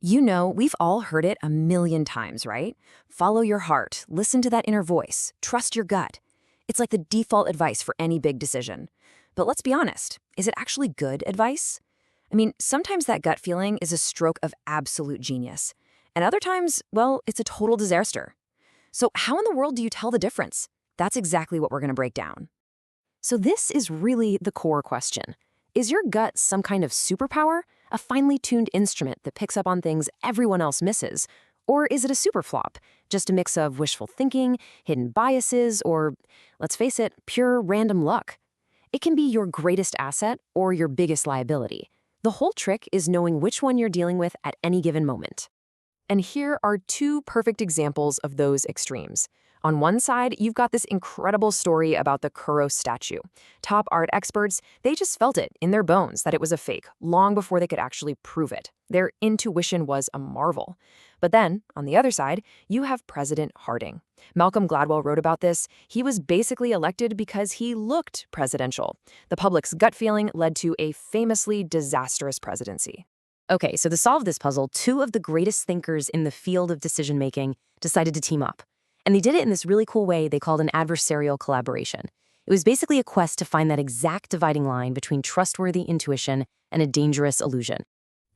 You know, we've all heard it a million times, right? Follow your heart, listen to that inner voice, trust your gut. It's like the default advice for any big decision. But let's be honest, is it actually good advice? I mean, sometimes that gut feeling is a stroke of absolute genius. And other times, well, it's a total disaster. So how in the world do you tell the difference? That's exactly what we're going to break down. So this is really the core question. Is your gut some kind of superpower, a finely tuned instrument that picks up on things everyone else misses? Or is it a super flop, just a mix of wishful thinking, hidden biases, or, let's face it, pure random luck? It can be your greatest asset or your biggest liability. The whole trick is knowing which one you're dealing with at any given moment. And here are two perfect examples of those extremes. On one side, you've got this incredible story about the Kuro statue. Top art experts, they just felt it in their bones that it was a fake, long before they could actually prove it. Their intuition was a marvel. But then, on the other side, you have President Harding. Malcolm Gladwell wrote about this. He was basically elected because he looked presidential. The public's gut feeling led to a famously disastrous presidency. Okay, so to solve this puzzle, two of the greatest thinkers in the field of decision-making decided to team up. And they did it in this really cool way they called an adversarial collaboration. It was basically a quest to find that exact dividing line between trustworthy intuition and a dangerous illusion.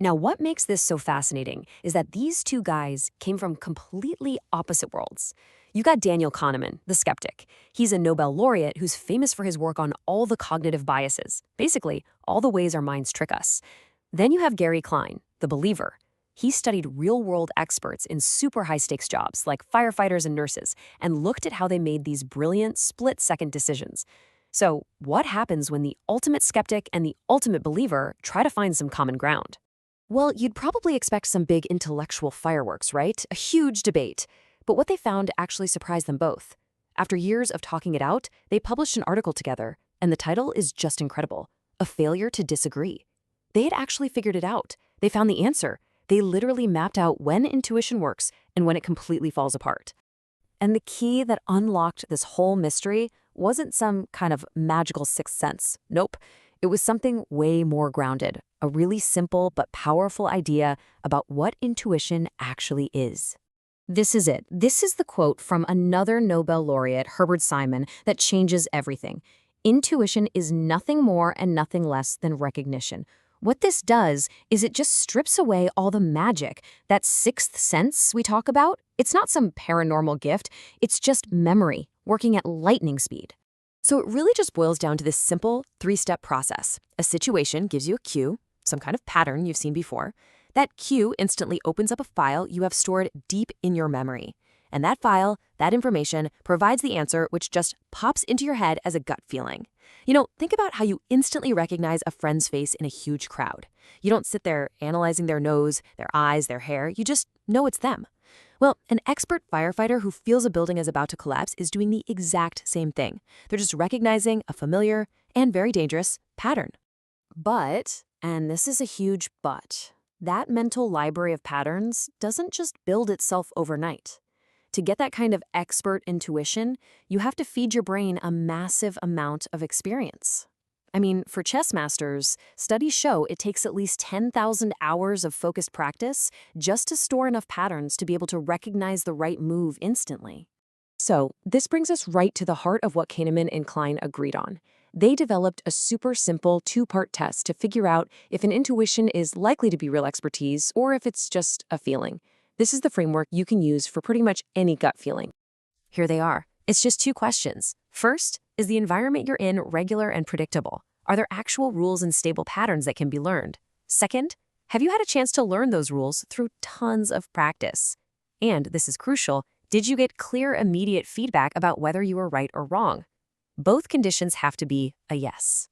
Now, what makes this so fascinating is that these two guys came from completely opposite worlds. You got Daniel Kahneman, the skeptic. He's a Nobel laureate who's famous for his work on all the cognitive biases, basically all the ways our minds trick us. Then you have Gary Klein, the believer. He studied real-world experts in super high-stakes jobs like firefighters and nurses and looked at how they made these brilliant split-second decisions. So what happens when the ultimate skeptic and the ultimate believer try to find some common ground? Well, you'd probably expect some big intellectual fireworks, right? A huge debate. But what they found actually surprised them both. After years of talking it out, they published an article together, and the title is just incredible: A Failure to Disagree. They had actually figured it out. They found the answer. They literally mapped out when intuition works and when it completely falls apart. And the key that unlocked this whole mystery wasn't some kind of magical sixth sense. Nope. It was something way more grounded, a really simple but powerful idea about what intuition actually is. This is it. This is the quote from another Nobel laureate, Herbert Simon, that changes everything. Intuition is nothing more and nothing less than recognition. What this does is it just strips away all the magic, that sixth sense we talk about. It's not some paranormal gift, it's just memory, working at lightning speed. So it really just boils down to this simple three-step process. A situation gives you a cue, some kind of pattern you've seen before. That cue instantly opens up a file you have stored deep in your memory. And that file, that information, provides the answer which just pops into your head as a gut feeling. You know, think about how you instantly recognize a friend's face in a huge crowd. You don't sit there analyzing their nose, their eyes, their hair. You just know it's them. Well, an expert firefighter who feels a building is about to collapse is doing the exact same thing. They're just recognizing a familiar and very dangerous pattern. But, and this is a huge but, that mental library of patterns doesn't just build itself overnight. To get that kind of expert intuition, you have to feed your brain a massive amount of experience. I mean, for chess masters, studies show it takes at least 10,000 hours of focused practice just to store enough patterns to be able to recognize the right move instantly. So, this brings us right to the heart of what Kahneman and Klein agreed on. They developed a super simple two-part test to figure out if an intuition is likely to be real expertise or if it's just a feeling. This is the framework you can use for pretty much any gut feeling. Here they are. It's just two questions. First, is the environment you're in regular and predictable? Are there actual rules and stable patterns that can be learned? Second, have you had a chance to learn those rules through tons of practice? And, this is crucial, did you get clear, immediate feedback about whether you were right or wrong? Both conditions have to be a yes.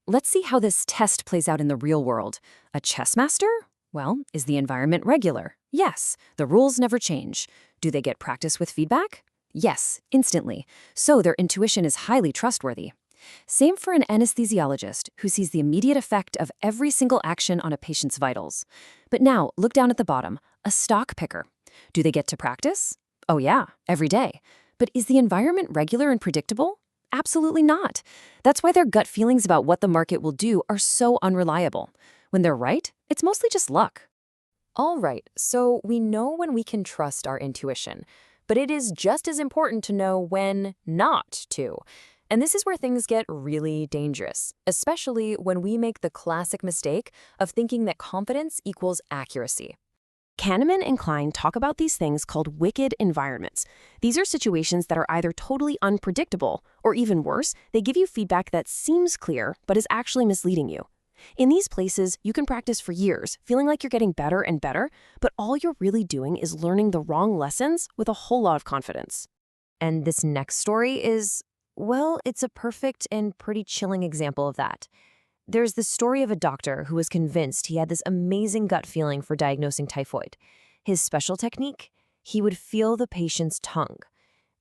Let's see how this test plays out in the real world. A chess master? Well, is the environment regular? Yes. The rules never change. Do they get practice with feedback? Yes, instantly. So their intuition is highly trustworthy. Same for an anesthesiologist who sees the immediate effect of every single action on a patient's vitals. But now, look down at the bottom, a stock picker. Do they get to practice? Oh yeah, every day. But is the environment regular and predictable? Absolutely not. That's why their gut feelings about what the market will do are so unreliable. When they're right, it's mostly just luck. All right, so we know when we can trust our intuition, but it is just as important to know when not to. And this is where things get really dangerous, especially when we make the classic mistake of thinking that confidence equals accuracy. Kahneman and Klein talk about these things called wicked environments. These are situations that are either totally unpredictable, or even worse, they give you feedback that seems clear but is actually misleading you. In these places, you can practice for years, feeling like you're getting better and better, but all you're really doing is learning the wrong lessons with a whole lot of confidence. And this next story is, well, it's a perfect and pretty chilling example of that. There's the story of a doctor who was convinced he had this amazing gut feeling for diagnosing typhoid. His special technique? He would feel the patient's tongue.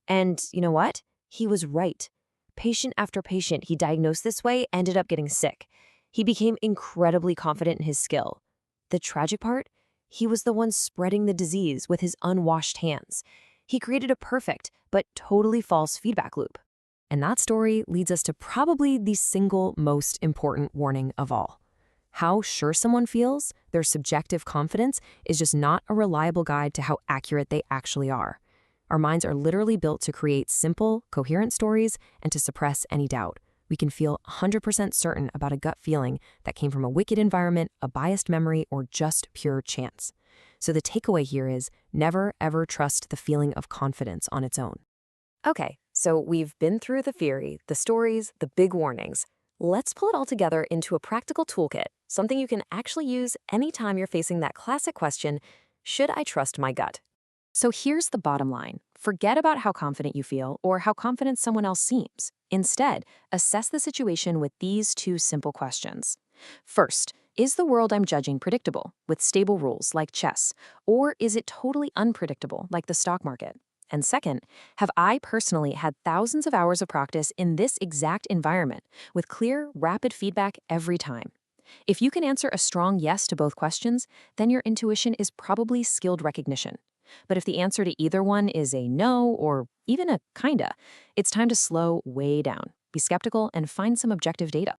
And you know what? He was right. Patient after patient he diagnosed this way ended up getting sick. He became incredibly confident in his skill. The tragic part? He was the one spreading the disease with his unwashed hands. He created a perfect, but totally false feedback loop. And that story leads us to probably the single most important warning of all. How sure someone feels, their subjective confidence, is just not a reliable guide to how accurate they actually are. Our minds are literally built to create simple, coherent stories and to suppress any doubt. We can feel 100% certain about a gut feeling that came from a wicked environment, a biased memory, or just pure chance. So the takeaway here is never, ever trust the feeling of confidence on its own. Okay, so we've been through the theory, the stories, the big warnings. Let's pull it all together into a practical toolkit, something you can actually use anytime you're facing that classic question, should I trust my gut? So here's the bottom line. Forget about how confident you feel or how confident someone else seems. Instead, assess the situation with these two simple questions. First, is the world I'm judging predictable, with stable rules like chess, or is it totally unpredictable, like the stock market? And second, have I personally had thousands of hours of practice in this exact environment, with clear, rapid feedback every time? If you can answer a strong yes to both questions, then your intuition is probably skilled recognition. But if the answer to either one is a no or even a kinda, it's time to slow way down, be skeptical, and find some objective data.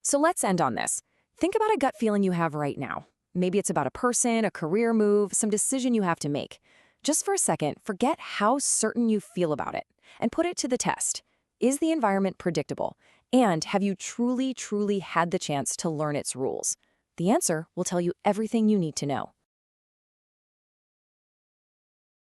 So let's end on this. Think about a gut feeling you have right now. Maybe it's about a person, a career move, some decision you have to make. Just for a second, forget how certain you feel about it and put it to the test. Is the environment predictable? And have you truly had the chance to learn its rules? The answer will tell you everything you need to know.